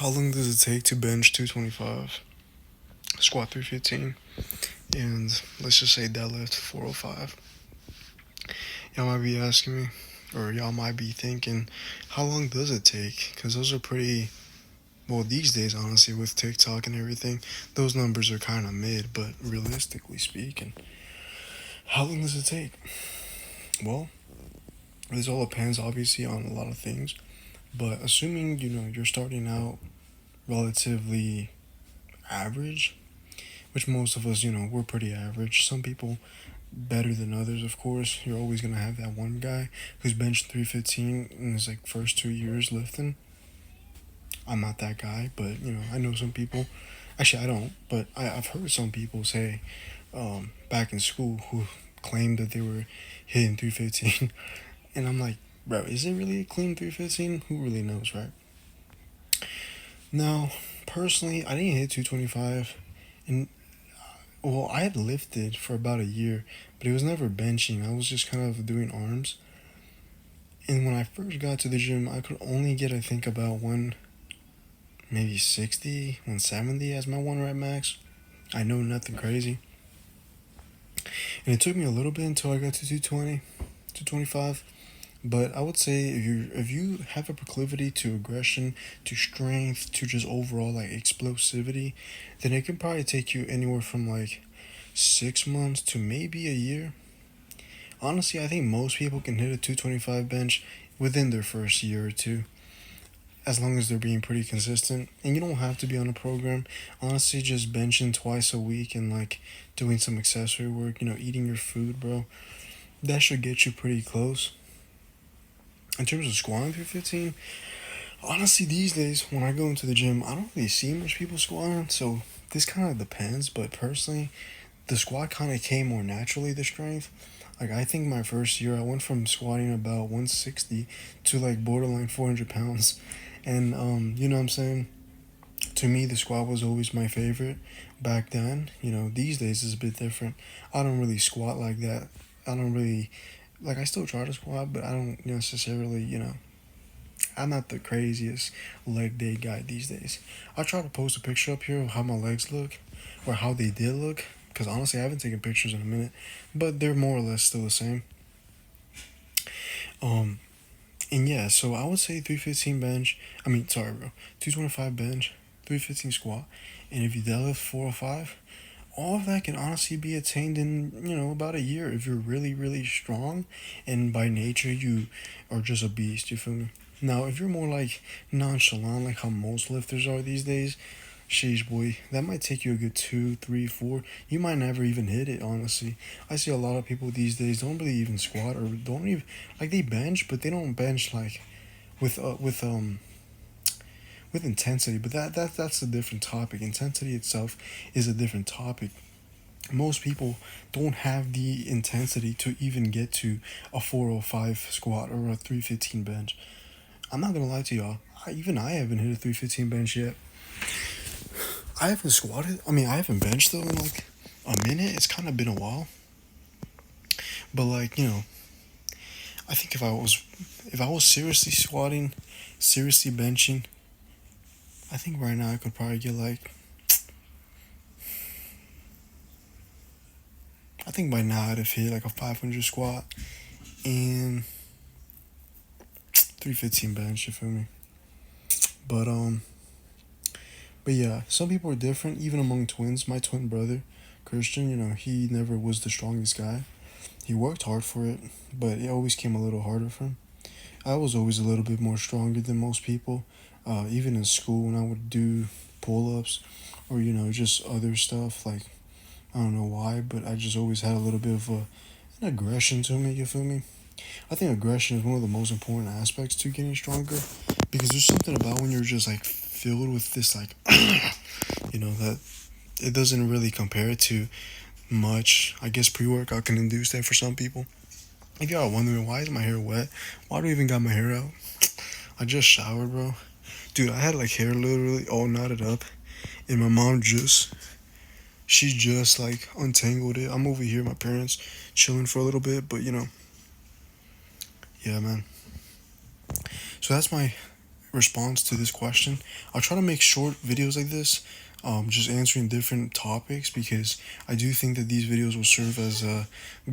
How long does it take to bench 225, squat 315, and let's just say deadlift 405? Y'all might be asking me, or y'all might be thinking, how long does it take? Because those are pretty, well, these days, honestly, with TikTok and everything, those numbers are kind of mid, but realistically speaking, how long does it take? Well, this all depends, obviously, on a lot of things, but assuming, you're starting out relatively average, which most of us, we're pretty average. Some people better than others, of course. You're always gonna have that one guy who's benched 315 in his first 2 years lifting. I'm not that guy, but I know some people. Actually, I don't, but I've heard some people say back in school who claimed that they were hitting 315, and I'm like, bro, is it really a clean 315? Who really knows, right? Now, personally, I didn't hit 225, and well, I had lifted for about a year, but it was never benching. I was just kind of doing arms. And when I first got to the gym, I could only get, I think, about maybe 60, 170 as my one rep max. I know, nothing crazy. And it took me a little bit until I got to 220, 225. But I would say if you have a proclivity to aggression, to strength, to just overall explosivity, then it can probably take you anywhere from 6 months to maybe a year. Honestly, I think most people can hit a 225 bench within their first year or two, as long as they're being pretty consistent. And you don't have to be on a program. Honestly, just benching twice a week and doing some accessory work, eating your food, bro, that should get you pretty close. In terms of squatting 315, honestly, these days when I go into the gym, I don't really see much people squatting, so this kind of depends. But personally, the squat kind of came more naturally, the strength. I think my first year, I went from squatting about 160 to borderline 400 pounds. And, you know what I'm saying? To me, the squat was always my favorite back then. These days is a bit different. I don't really squat like that. I don't really, I still try to squat, but I don't necessarily, I'm not the craziest leg day guy these days. I try to post a picture up here of how my legs look, or how they did look, because honestly, I haven't taken pictures in a minute, but they're more or less still the same. And yeah, so I would say 315 bench. I mean, sorry, bro, 225 bench, 315 squat, and if you deadlift 405, all of that can honestly be attained in about a year if you're really really strong, and by nature you are just a beast. You feel me? Now, if you're more nonchalant, like how most lifters are these days, sheesh, boy, that might take you a good 2, 3, 4. You might never even hit it, honestly. I see a lot of people these days don't really even squat, or don't even, they bench, but they don't bench with with intensity. But that's a different topic. Intensity itself is a different topic. Most people don't have the intensity to even get to a 405 squat or a 315 bench. I'm not gonna lie to y'all. Even I haven't hit a 315 bench yet. I haven't squatted. I mean, I haven't benched though in a minute. It's kind of been a while. But I think if I was seriously squatting, seriously benching, I think right now I could probably get I think by now I'd have hit a 500 squat and 315 bench. You feel me? But But yeah, some people are different, even among twins. My twin brother, Christian, he never was the strongest guy. He worked hard for it, but it always came a little harder for him. I was always a little bit more stronger than most people. Even in school, when I would do pull ups or, just other stuff, I don't know why, but I just always had a little bit of an aggression to me, you feel me? I think aggression is one of the most important aspects to getting stronger, because there's something about when you're just filled with this that it doesn't really compare to much. I guess pre-workout can induce that for some people. If y'all are wondering why is my hair wet, why do I even got my hair out? I just showered, bro. Dude, I had hair literally all knotted up, and my mom she just untangled it. I'm over here, my parents chilling for a little bit, but yeah, man. So that's my response to this question. I'll try to make short videos like this, just answering different topics, because I do think that these videos will serve as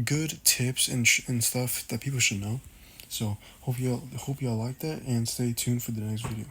good tips and stuff that people should know. So hope y'all like that, and stay tuned for the next video.